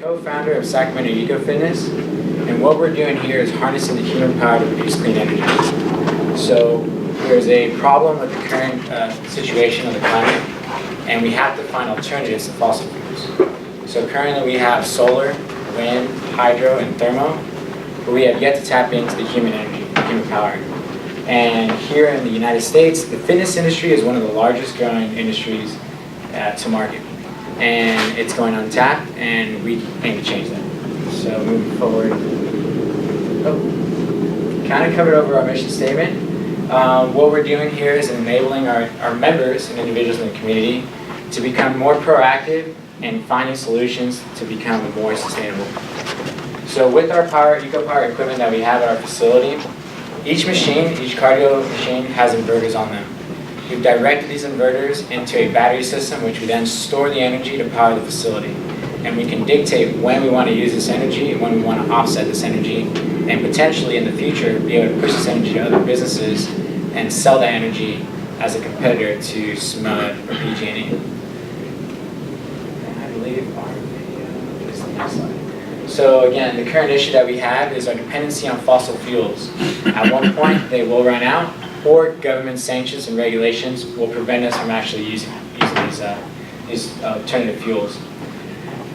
co-founder of Sacramento Eco Fitness, and what we're doing here is harnessing the human power to produce clean energy. So there's a problem with the current situation of the climate, and we have to find alternatives to fossil fuels. So currently we have solar, wind, hydro, and thermal, but we have yet to tap into the human energy, human power. And here in the United States, the fitness industry is one of the largest growing industries to market. And it's going untapped, and we aim to change that. So moving forward, kind of covered over our mission statement. What we're doing here is enabling our members and individuals in the community to become more proactive and finding solutions to become more sustainable. So with our eco power equipment that we have at our facility, each cardio machine has inverters on them. We've directed these inverters into a battery system, which we then store the energy to power the facility. And we can dictate when we want to use this energy and when we want to offset this energy, and potentially in the future be able to push this energy to other businesses and sell that energy as a competitor to SMUD or PG&E. I believe our video is the next slide. So again, the current issue that we have is our dependency on fossil fuels. At one point, they will run out, or government sanctions and regulations will prevent us from actually using these alternative fuels.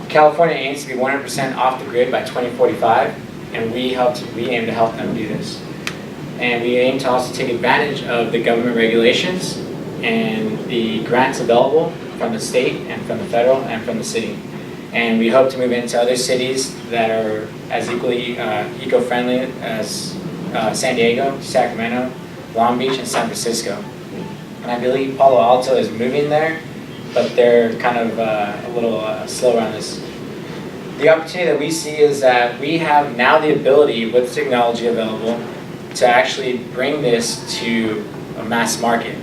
California aims to be 100% off the grid by 2045, and we aim to help them do this. And we aim to also take advantage of the government regulations and the grants available from the state and from the federal and from the city. And we hope to move into other cities that are as equally eco-friendly as San Diego, Sacramento, Long Beach, and San Francisco. And I believe Palo Alto is moving there, but they're kind of a little slower on this. The opportunity that we see is that we have now the ability, with technology available, to actually bring this to a mass market.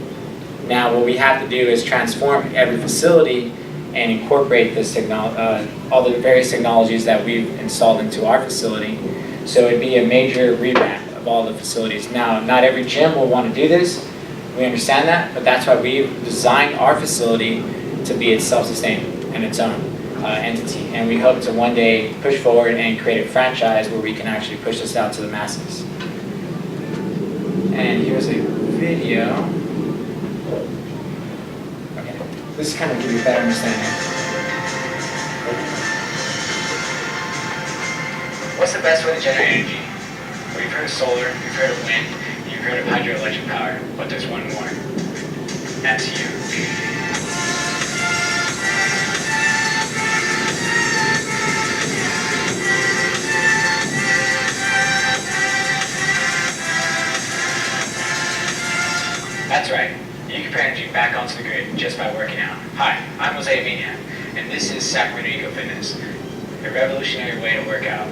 Now what we have to do is transform every facility and incorporate this all the various technologies that we've installed into our facility. So it'd be a major revamp of all the facilities. Now, not every gym will want to do this. We understand that, but that's why we've designed our facility to be its self-sustaining and its own entity. And we hope to one day push forward and create a franchise where we can actually push this out to the masses. And here's a video. Okay, this kind of gives you a better understanding. What's the best way to generate energy? Well, you've heard of solar, you've heard of wind, you've heard of hydroelectric power, but there's one more. That's you. That's right. You can put energy back onto the grid just by working out. Hi, I'm Jose Vina, and this is Sacramento Eco Fitness, a revolutionary way to work out.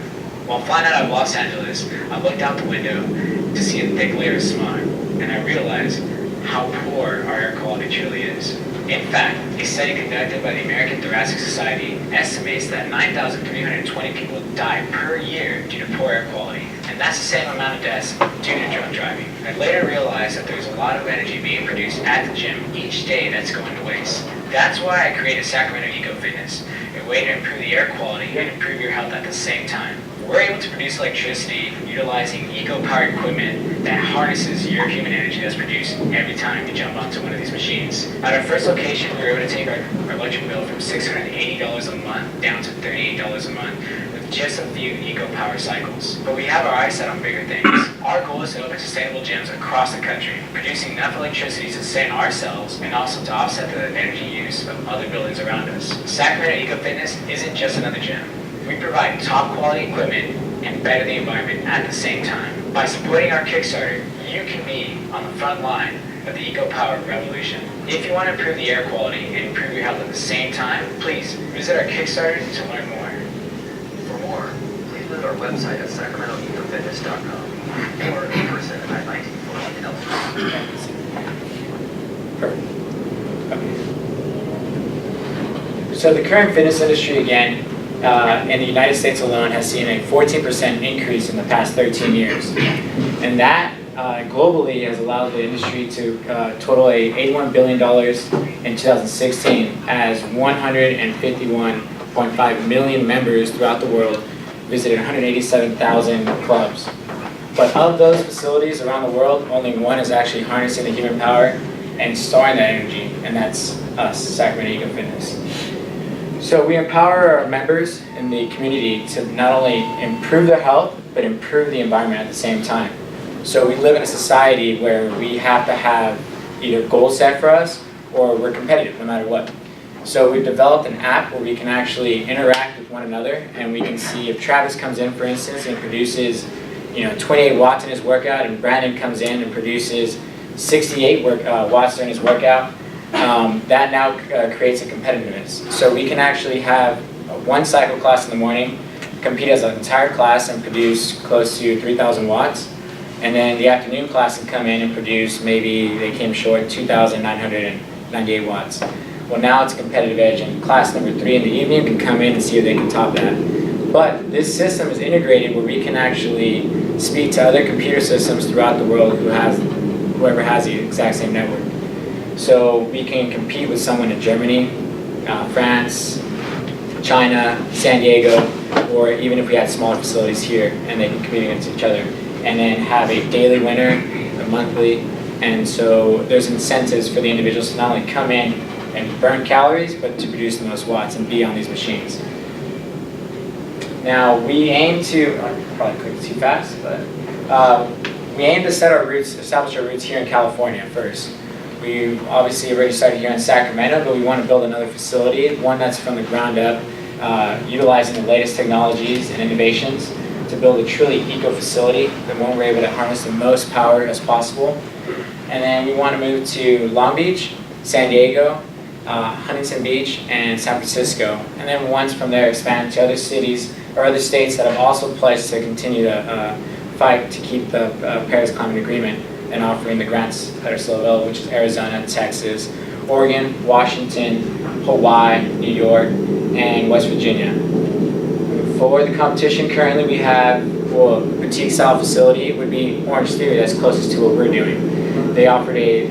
While flying out of Los Angeles, I looked out the window to see a thick layer of smog, and I realized how poor our air quality truly is. In fact, a study conducted by the American Thoracic Society estimates that 9,320 people die per year due to poor air quality, and that's the same amount of deaths due to drunk driving. I later realized that there's a lot of energy being produced at the gym each day that's going to waste. That's why I created Sacramento Eco Fitness, a way to improve the air quality and improve your health at the same time. We're able to produce electricity utilizing eco-powered equipment that harnesses your human energy that's produced every time you jump onto one of these machines. At our first location, we were able to take our electric bill from $680 a month down to $38 a month with just a few eco-power cycles. But we have our eyes set on bigger things. Our goal is to open sustainable gyms across the country, producing enough electricity to sustain ourselves and also to offset the energy use of other buildings around us. Sacramento Eco Fitness isn't just another gym. We provide top quality equipment and better the environment at the same time. By supporting our Kickstarter, you can be on the front line of the eco-power revolution. If you want to improve the air quality and improve your health at the same time, please visit our Kickstarter to learn more. For more, please visit our website at sacramentoecofitness.com or in person at 1940 Elm Street. Perfect. So the current fitness industry, again, in the United States alone, has seen a 14% increase in the past 13 years. And that globally has allowed the industry to total $81 billion in 2016 as 151 1.5 million members throughout the world, visited 187,000 clubs. But of those facilities around the world, only one is actually harnessing the human power and storing that energy, and that's us, Sacramento Eco Fitness. So we empower our members in the community to not only improve their health, but improve the environment at the same time. So we live in a society where we have to have either goals set for us or we're competitive no matter what. So we've developed an app where we can actually interact with one another, and we can see if Travis comes in, for instance, and produces 28 watts in his workout, and Brandon comes in and produces 68 watts during his workout. That now creates a competitiveness. So we can actually have one cycle class in the morning, compete as an entire class and produce close to 3,000 watts. And then the afternoon class can come in and produce, maybe they came short, 2,998 watts. Well, now it's a competitive edge, and class number 3 in the evening can come in and see if they can top that. But this system is integrated where we can actually speak to other computer systems throughout the world whoever has the exact same network. So we can compete with someone in Germany, France, China, San Diego, or even if we had smaller facilities here, and they can compete against each other. And then have a daily winner, a monthly, and so there's incentives for the individuals to not only come in and burn calories, but to produce the most watts and be on these machines. Now we aim to, I probably clicked too fast, but we aim to establish our roots here in California first. We obviously already started here in Sacramento, but we want to build another facility, one that's from the ground up, utilizing the latest technologies and innovations to build a truly eco facility, the one we're able to harness the most power as possible. And then we want to move to Long Beach, San Diego, Huntington Beach, and San Francisco. And then once from there expand to other cities or other states that have also pledged to continue to fight to keep the Paris Climate Agreement and offering the grants that are still available, which is Arizona, Texas, Oregon, Washington, Hawaii, New York, and West Virginia. For the competition, currently we have a boutique style facility. It would be Orange Theory, that's closest to what we're doing. They offered a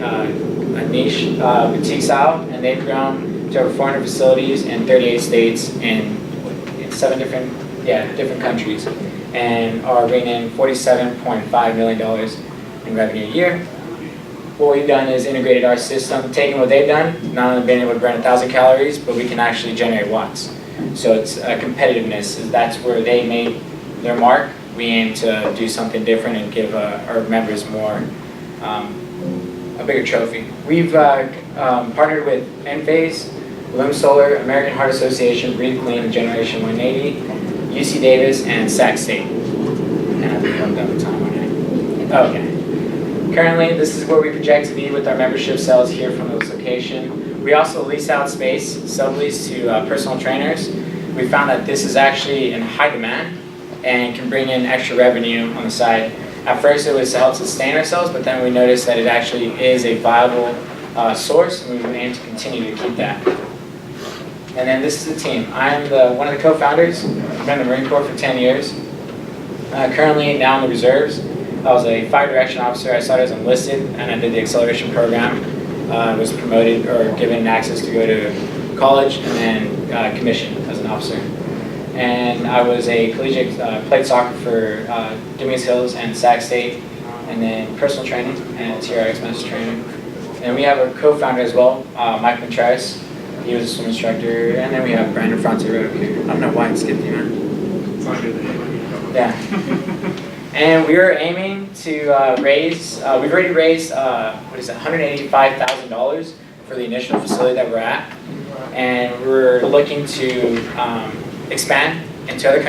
niche boutique style, and they've grown to over 400 facilities in 38 states in 7 different countries, and are bringing in $47.5 million in revenue a year. What we've done is integrated our system, taking what they've done, not only being able to burn 1,000 calories, but we can actually generate watts. So it's competitiveness. That's where they made their mark. We aim to do something different and give our members more, a bigger trophy. We've partnered with Enphase, Loom Solar, American Heart Association, Breathe Clean, Generation 180, UC Davis, and Sac State. And I think I'm done with time already. Okay. Currently, this is where we project to be with our membership sales here from this location. We also lease out space, sublease to personal trainers. We found that this is actually in high demand and can bring in extra revenue on the side. At first it was to help sustain ourselves, but then we noticed that it actually is a viable source, and we aim to continue to keep that. And then this is the team. I'm one of the co-founders. I've been in the Marine Corps for 10 years. Currently now in the reserves. I was a fire direction officer. I started as enlisted, and I did the acceleration program. I was promoted or given access to go to college, and then commissioned as an officer. And I was a collegiate, played soccer for Dominguez Hills and Sac State, and then personal training and TRX master trainer. And we have a co-founder as well, Mike Contreras. He was a swim instructor, and then we have Brandon Frontero here. I don't know why I skipped you, man. Yeah. And we are aiming to raise, we've already raised, $185,000 for the initial facility that we're at. And we're looking to expand into other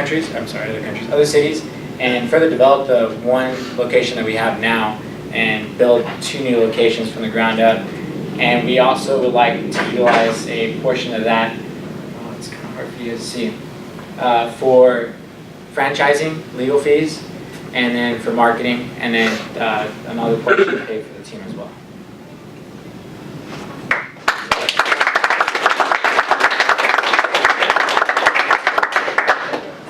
cities, and further develop the one location that we have now and build 2 new locations from the ground up. And we also would like to utilize a portion of that, it's kind of hard for you to see, for franchising, legal fees, and then for marketing, and then another portion to pay for the team as well.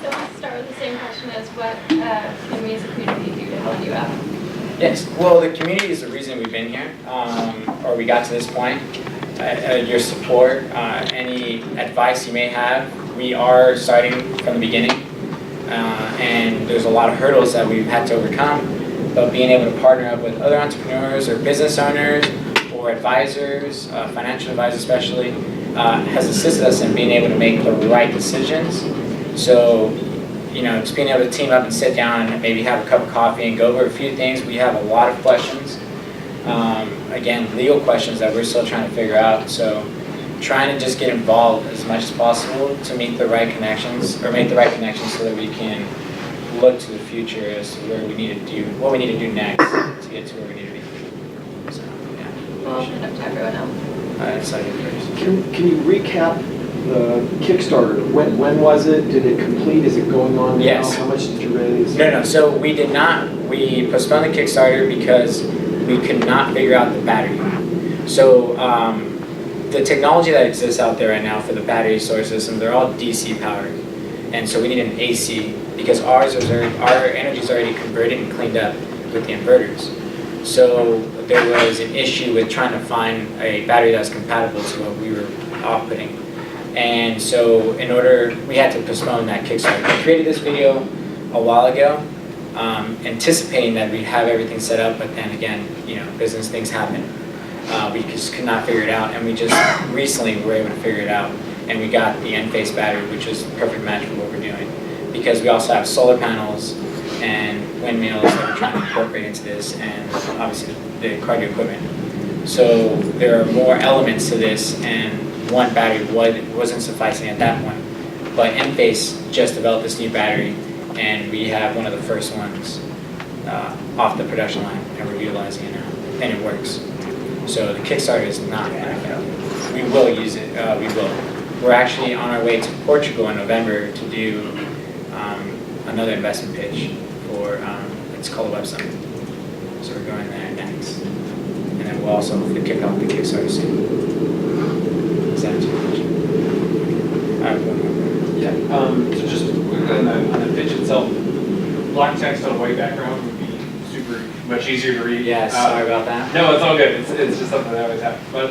So let's start with the same question as what can we as a community do to help you out? Yes, well, the community is the reason we've been here, or we got to this point. Your support, any advice you may have, we are starting from the beginning, and there's a lot of hurdles that we've had to overcome. But being able to partner up with other entrepreneurs or business owners or advisors, financial advisors especially, has assisted us in being able to make the right decisions. So, just being able to team up and sit down and maybe have a cup of coffee and go over a few things. We have a lot of questions. Again, legal questions that we're still trying to figure out. So, trying to just get involved as much as possible to make the right connections so that we can look to the future as to what we need to do next to get to where we need to be. So, yeah. We'll open it up to everyone else. So first. Can you recap the Kickstarter? When was it? Did it complete? Is it going on now? Yes. How much did you raise? No. So we did not. We postponed the Kickstarter because we could not figure out the battery. So the technology that exists out there right now for the battery storage systems, they're all DC powered, and so we need an AC because our energy is already converted and cleaned up with the inverters. So there was an issue with trying to find a battery that's compatible to what we were outputting. And so we had to postpone that Kickstarter. I created this video a while ago, anticipating that we'd have everything set up, but then again, business things happen. We just could not figure it out, and we just recently were able to figure it out, and we got the Enphase battery, which is a perfect match for what we're doing, because we also have solar panels and windmills that we're trying to incorporate into this, and obviously the cardio equipment. So there are more elements to this, and one battery wasn't sufficing at that point. But Enphase just developed this new battery, and we have one of the first ones off the production line, and we're utilizing it now, and it works. So the Kickstarter is not ineffective. We will use it. We will. We're actually on our way to Portugal in November to do another investment pitch for it's called a web summit. So we're going there next, and then we'll also hopefully kick off the Kickstarter soon. Is that too much? I have one more. Yeah, so just on the pitch itself, black text on a white background would be super much easier to read. Yeah, sorry about that. No, it's all good. It's just something that I always have. But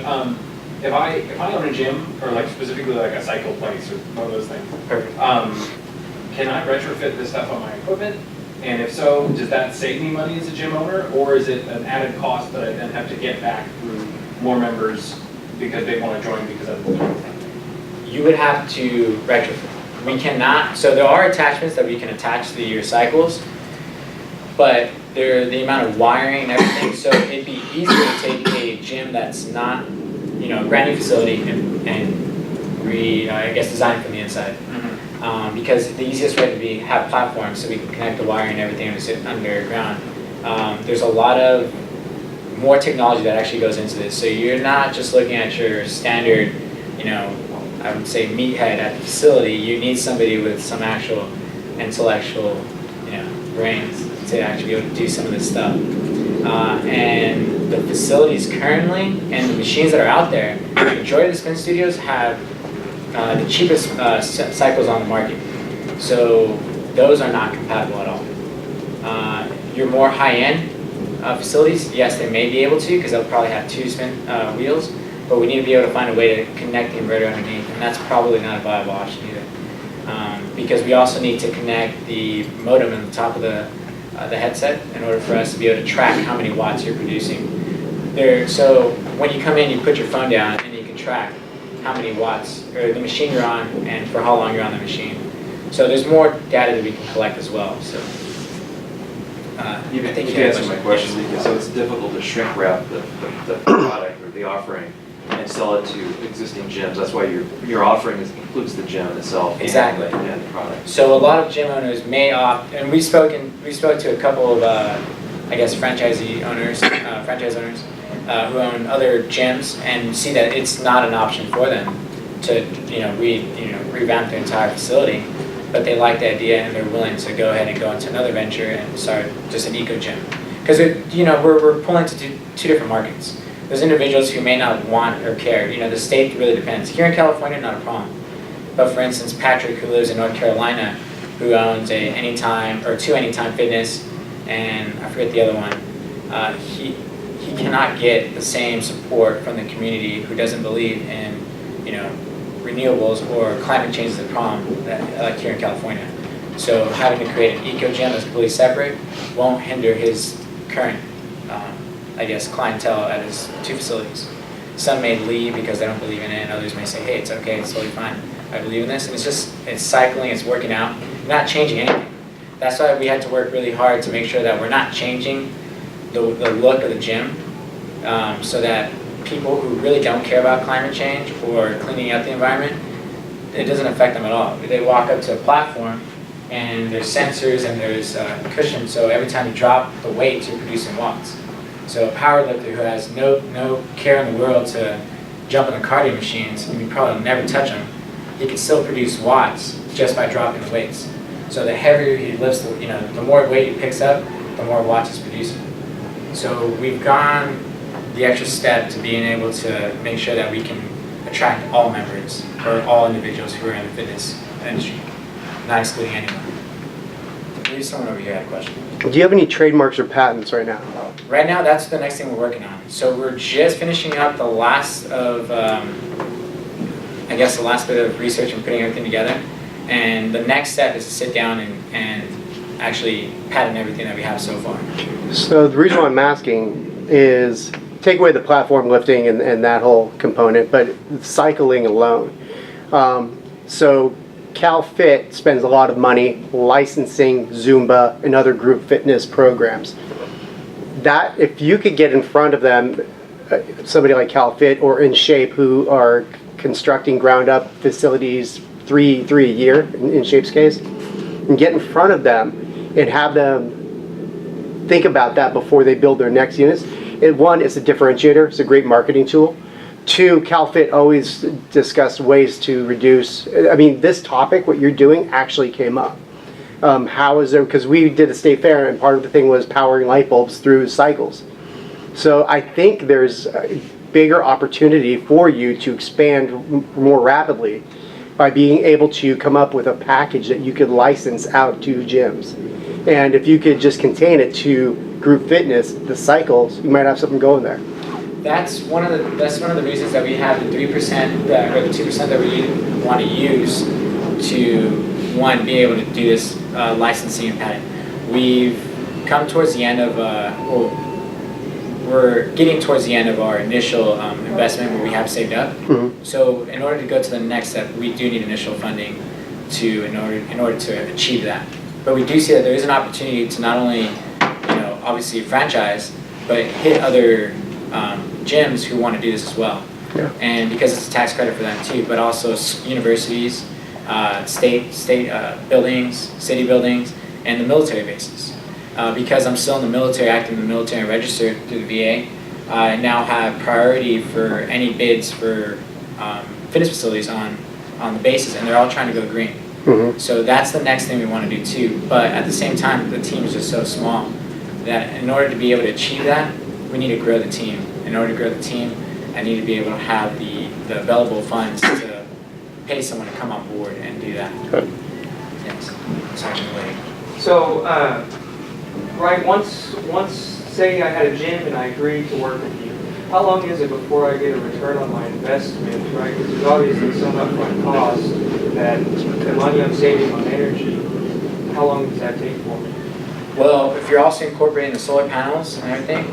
if I own a gym or like specifically like a cycle place or one of those things, Perfect. can I retrofit this stuff on my equipment? And if so, does that save me money as a gym owner, or is it an added cost that I then have to get back through more members because they want to join because of the thing? You would have to retrofit. We cannot, so there are attachments that we can attach to your cycles, but the amount of wiring and everything, so it'd be easier to take a gym that's not, a brand new facility and design from the inside. Because the easiest way to have platforms so we can connect the wiring and everything underground. There's a lot of more technology that actually goes into this. So you're not just looking at your standard, I would say meathead at the facility. You need somebody with some actual intellectual, brains to actually be able to do some of this stuff. And the facilities currently and the machines that are out there, the majority of the spin studios have the cheapest cycles on the market. So those are not compatible at all. Your more high-end facilities, yes, they may be able to because they'll probably have 2 spin wheels, but we need to be able to find a way to connect the inverter underneath, and that's probably not a viable option either. Because we also need to connect the modem on the top of the headset in order for us to be able to track how many watts you're producing. So when you come in, you put your phone down and you can track how many watts, or the machine you're on, and for how long you're on the machine. So there's more data that we can collect as well. So You answered my question, because so it's difficult to shrink wrap the product or the offering and sell it to existing gyms. That's why your offering includes the gym itself. Exactly. And the product. So a lot of gym owners may opt, and we spoke to a couple of franchise owners who own other gyms and see that it's not an option for them to revamp their entire facility, but they like the idea and they're willing to go ahead and go into another venture and start just an eco gym, because we're pulling to two different markets. There's individuals who may not want or care. The state really depends. Here in California, not a problem. But for instance, Patrick, who lives in North Carolina, who owns two Anytime Fitness, and I forget the other one, he cannot get the same support from the community who doesn't believe in renewables or climate change is a problem, like here in California. So having to create an eco gym that's completely separate won't hinder his current, I guess, clientele at his 2 facilities. Some may leave because they don't believe in it, and others may say, hey, it's okay, it's totally fine. I believe in this, and it's cycling, it's working out, not changing anything. That's why we had to work really hard to make sure that we're not changing the look of the gym, so that people who really don't care about climate change or cleaning out the environment, it doesn't affect them at all. They walk up to a platform, and there's sensors and there's cushions, so every time you drop the weight, you're producing watts. So a powerlifter who has no care in the world to jump on the cardio machines, and you probably never touch them, he can still produce watts just by dropping the weights. So the heavier he lifts, the more weight he picks up, the more watts he's producing. So we've gone the extra step to being able to make sure that we can attract all members or all individuals who are in the fitness industry, not excluding anyone. Maybe someone over here had a question. Do you have any trademarks or patents right now? Right now, that's the next thing we're working on. So we're just finishing up the last of, I guess, the last bit of research and putting everything together. And the next step is to sit down and actually patent everything that we have so far. So the reason why I'm asking is take away the platform lifting and that whole component, but cycling alone. So CalFit spends a lot of money licensing Zumba and other group fitness programs. That, if you could get in front of them, somebody like CalFit or In Shape who are constructing ground up facilities three a year, in Shape's case, and get in front of them and have them think about that before they build their next units. One, it's a differentiator, it's a great marketing tool. 2, CalFit always discussed ways to reduce, I mean, this topic, what you're doing, actually came up. How is there, because we did a state fair and part of the thing was powering light bulbs through cycles. So I think there's a bigger opportunity for you to expand more rapidly by being able to come up with a package that you could license out to gyms. And if you could just contain it to group fitness, the cycles, you might have something going there. That's one of the reasons that we have the 3% or the 2% that we want to use to be able to do this licensing and patent. We've come towards the end of we're getting towards the end of our initial investment where we have saved up. Mm-hmm. So in order to go to the next step, we do need initial funding in order to achieve that. But we do see that there is an opportunity to not only obviously franchise, but hit other gyms who want to do this as well. Yeah. And because it's a tax credit for them too, but also universities, state buildings, city buildings, and the military bases. Because I'm still in the military, active in the military and registered through the VA, I now have priority for any bids for fitness facilities on the bases, and they're all trying to go green. Mm-hmm. So that's the next thing we want to do too. But at the same time, the team is just so small that in order to be able to achieve that, we need to grow the team. In order to grow the team, I need to be able to have the available funds to pay someone to come on board and do that. Okay. Yes. Sorry, I'm late. So, right, once say I had a gym and I agreed to work with you, how long is it before I get a return on my investment, right? Because there's obviously some upfront cost that the money I'm saving on energy, how long does that take for me? Well, if you're also incorporating the solar panels and everything,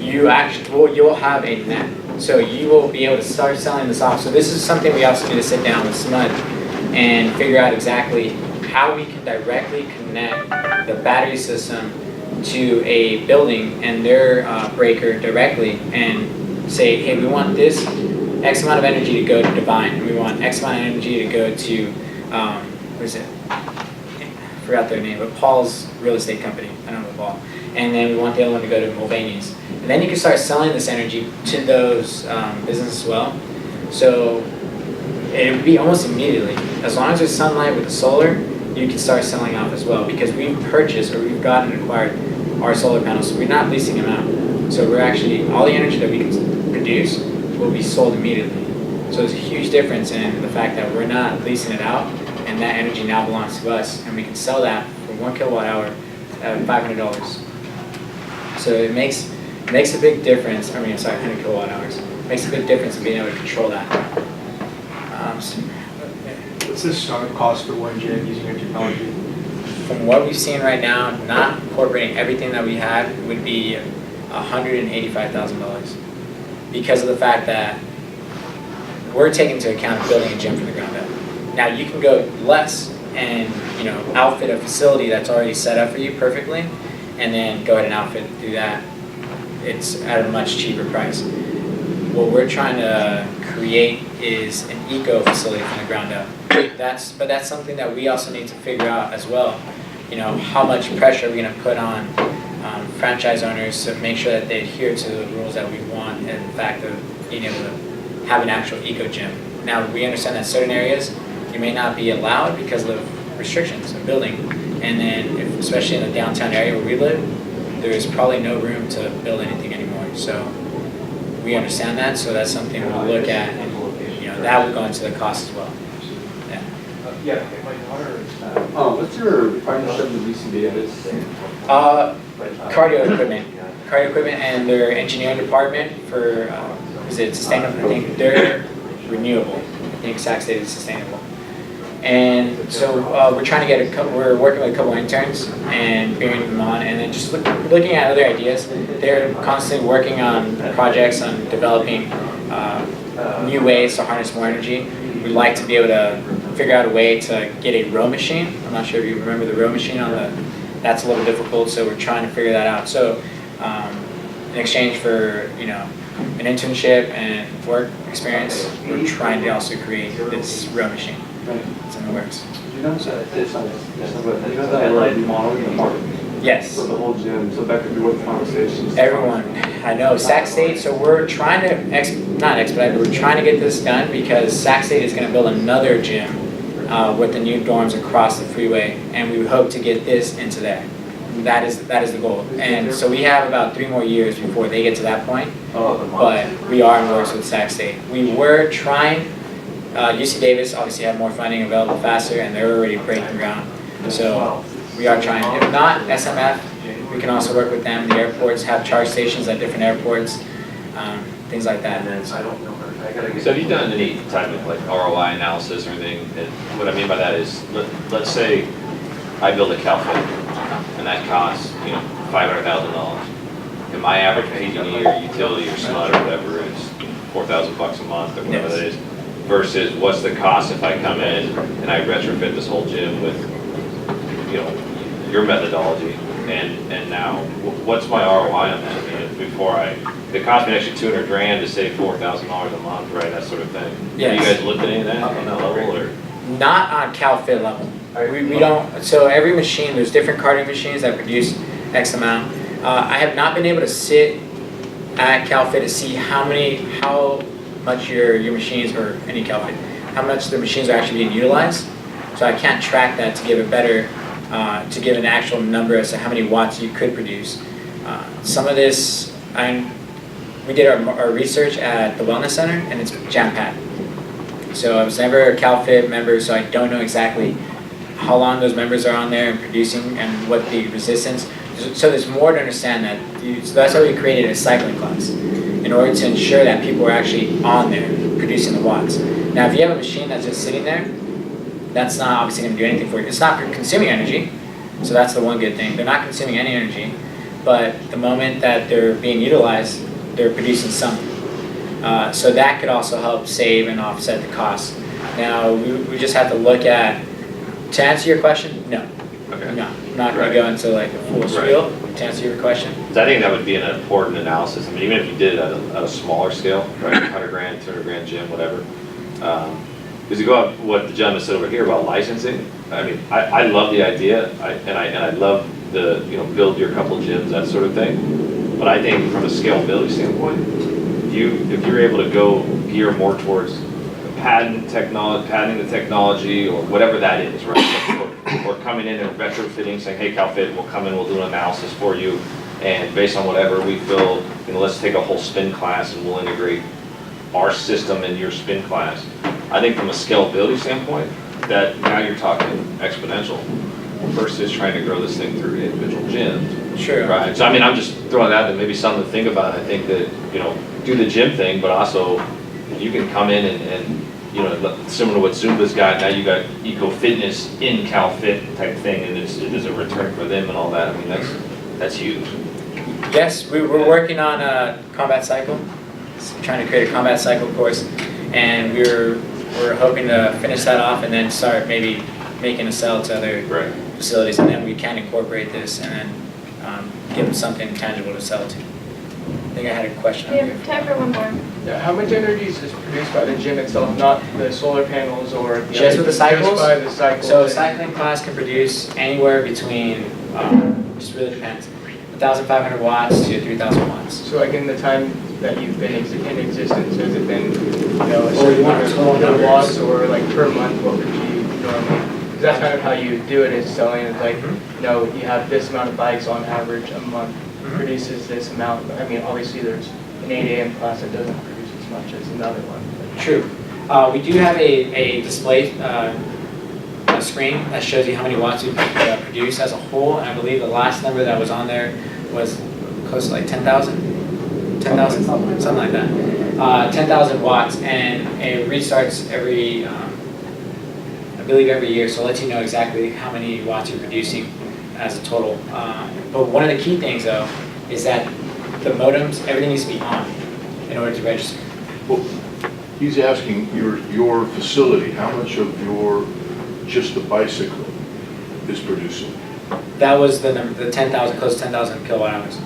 you'll have a net. So you will be able to start selling this off. So this is something we also need to sit down with SMUD and figure out exactly how we can directly connect the battery system to a building and their breaker directly and say, hey, we want this X amount of energy to go to Divine, and we want X amount of energy to go to, what is it? I forgot their name, but Paul's real estate company. I don't know Paul. And then we want the other one to go to Mulvaney's. And then you can start selling this energy to those businesses as well. So it would be almost immediately. As long as there's sunlight with the solar, you can start selling off as well, because we've purchased or we've gotten and acquired our solar panels, so we're not leasing them out. So we're actually, all the energy that we can produce will be sold immediately. So there's a huge difference in the fact that we're not leasing it out, and that energy now belongs to us, and we can sell that for 1 kilowatt hour at $500. So it makes a big difference. 100 kilowatt hours. It makes a big difference in being able to control that. What's the startup cost for one gym using your technology? From what we've seen right now, not incorporating everything that we had, would be $185,000 because of the fact that we're taking into account building a gym from the ground up. Now you can go less and outfit a facility that's already set up for you perfectly, and then go ahead and outfit through that. It's at a much cheaper price. What we're trying to create is an eco facility from the ground up. But that's something that we also need to figure out as well. How much pressure are we going to put on franchise owners to make sure that they adhere to the rules that we want, and the fact of being able to have an actual eco gym. Now we understand that certain areas you may not be allowed because of restrictions of building, and then especially in the downtown area where we live, there is probably no room to build anything anymore. So we understand that, so that's something we'll look at, and that would go into the cost as well. Yeah. What's your partnership with UC Davis? Cardio equipment, and their engineering department for is it sustainable? I think they're renewable. I think Sac State is sustainable. And so we're trying to get we're working with a couple interns and bringing them on, and then just looking at other ideas. They're constantly working on projects on developing new ways to harness more energy. We'd like to be able to figure out a way to get a row machine. I'm not sure if you remember the row machine that's a little difficult, so we're trying to figure that out. So in exchange for an internship and work experience, we're trying to also create this row machine. It's in the works. You know that model in the market? Yes. For the whole gym, so that could be what the conversation is. Everyone, I know, Sac State, so we're trying to, not expedite, but we're trying to get this done because Sac State is going to build another gym with the new dorms across the freeway, and we hope to get this into there. That is the goal. And so we have about 3 more years before they get to that point, but we are in works with Sac State. We were trying, UC Davis obviously had more funding available faster, and they're already breaking ground. So we are trying. If not, SMF, we can also work with them. The airports have charge stations at different airports, things like that. So have you done any type of ROI analysis or anything? And what I mean by that is, let's say I build a CalFit, and that costs $500,000. And my average PG&E or utility or SMUD or whatever is $4,000 a month or whatever that is. Versus what's the cost if I come in and I retrofit this whole gym with your methodology, and now what's my ROI on that? It cost me actually $200,000 to save $4,000 a month, right? That sort of thing. Yes. Have you guys looked at any of that on that level, or? Not on CalFit level. We don't. So every machine, there's different cardio machines that produce X amount. I have not been able to sit at CalFit to see how much your machines, or any CalFit, how much the machines are actually being utilized. So I can't track that to give to give an actual number as to how many watts you could produce. Some of this, we did our research at the Wellness Center, and it's jam-packed. So I was never a CalFit member, so I don't know exactly how long those members are on there and producing, and what the resistance. So there's more to understand that. So that's why we created a cycling class, in order to ensure that people are actually on there producing the watts. Now, if you have a machine that's just sitting there, that's not obviously going to do anything for you. It's not consuming energy, so that's the one good thing. They're not consuming any energy, but the moment that they're being utilized, they're producing something. So that could also help save and offset the cost. Now, we just have to look at, to answer your question, no. Okay. No, I'm not going to go into a full spiel to answer your question. So I think that would be an important analysis. I mean, even if you did it at a smaller scale, right, $100,000, $200,000 gym, whatever. Because you go up what the gentleman said over here about licensing. I mean, I love the idea, and I love the build your couple gyms, that sort of thing. But I think from a scalability standpoint, if you're able to go gear more towards patenting the technology, or whatever that is, right? Or coming in and retrofitting, saying, hey, CalFit, we'll come in, we'll do an analysis for you, and based on whatever we feel, let's take a whole spin class and we'll integrate our system in your spin class. I think from a scalability standpoint, that now you're talking exponential versus trying to grow this thing through individual gyms. Sure. Right. So I mean, I'm just throwing that, and maybe something to think about. I think that do the gym thing, but also you can come in and you know, similar to what Zumba's got, now you got Eco Fitness in Cal Fit type thing, and there's a return for them and all that. I mean, that's huge. Yes, we're working on a combat cycle, trying to create a combat cycle course, and we're hoping to finish that off and then start maybe making a sell to other facilities, and then we can incorporate this and then give them something tangible to sell to. I think I had a question. We have time for one more. Yeah, how much energy is produced by the gym itself, not the solar panels or the Just with the cycles? Just by the cycles. So a cycling class can produce anywhere between, just really depends, 1,500 watts to 3,000 watts. So like in the time that you've been in existence, has it been, you know, a Or certain you want amount total of numbers? watts, or like per month, what would you normally? Because that's kind of how you do it, is selling it like, you know, you have this amount of bikes on average a month, produces this amount. I mean, obviously there's an 8 a.m. class that doesn't produce as much as another one. True. We do have a display, a screen that shows you how many watts we produce as a whole, and I believe the last number that was on there was close to like 10,000? 10,000? Something like that. 10,000 watts, and it restarts every, I believe every year, so it lets you know exactly how many watts you're producing as a total. But one of the key things though is that the modems, everything needs to be on in order to register. Well, he's asking your facility, how much of just the bicycle is producing? That was the number, the 10,000, close to 10,000 kilowatt hours.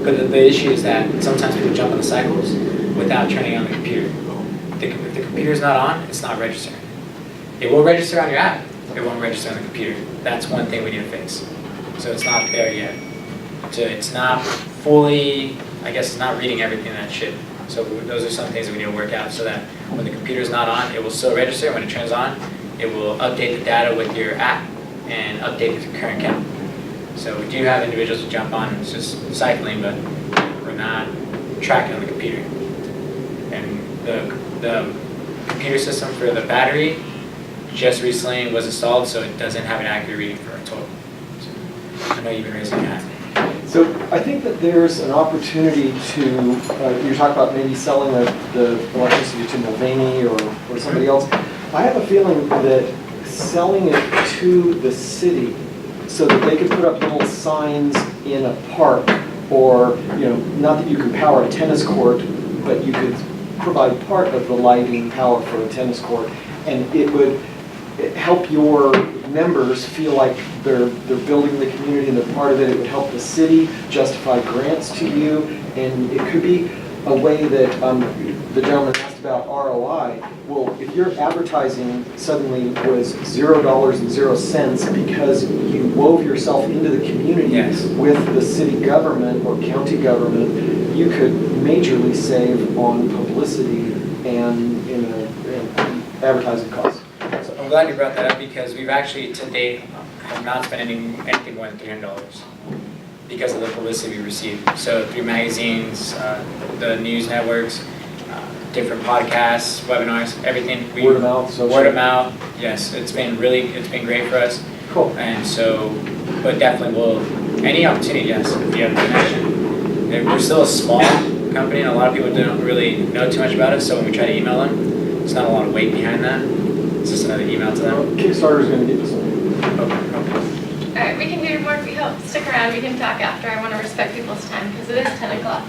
But the issue is that sometimes people jump on the cycles without turning on the computer. If the computer's not on, it's not registering. It will register on your app. It won't register on the computer. That's one thing we need to fix. So it's not there yet. So it's not fully, I guess it's not reading everything that it should. So those are some things that we need to work out so that when the computer's not on, it will still register. When it turns on, it will update the data with your app and update the current count. So we do have individuals who jump on, it's just cycling, but we're not tracking on the computer. And the computer system for the battery just recently was installed, so it doesn't have an accurate reading for a total. So I know you've been raising your hand. So I think that there's an opportunity to, you talk about maybe selling the electricity to Mulvaney or somebody else. I have a feeling that selling it to the city so that they could put up little signs in a park, or, you know, not that you could power a tennis court, but you could provide part of the lighting power for a tennis court, and it would help your members feel like they're building the community and they're part of it. It would help the city justify grants to you, and it could be a way that the gentleman asked about ROI. Well, if your advertising suddenly was $0.00 because you wove yourself into the community with the city government or county government, you could majorly save on publicity and in advertising costs. So I'm glad you brought that up, because we've actually to date have not spent anything more than $300 because of the publicity we received. So through magazines, the news networks, different podcasts, webinars, everything. Word of mouth. So word of mouth. Yes, it's been great for us. Cool. And so, but definitely any opportunity, yes, if you have a connection. We're still a small company, and a lot of people don't really know too much about it. So when we try to email them, there's not a lot of weight behind that. It's just another email to them. Kickstarter's going to get us something. Okay. All right, we can do more if you help. Stick around, we can talk after. I want to respect people's time because it is 10 o'clock.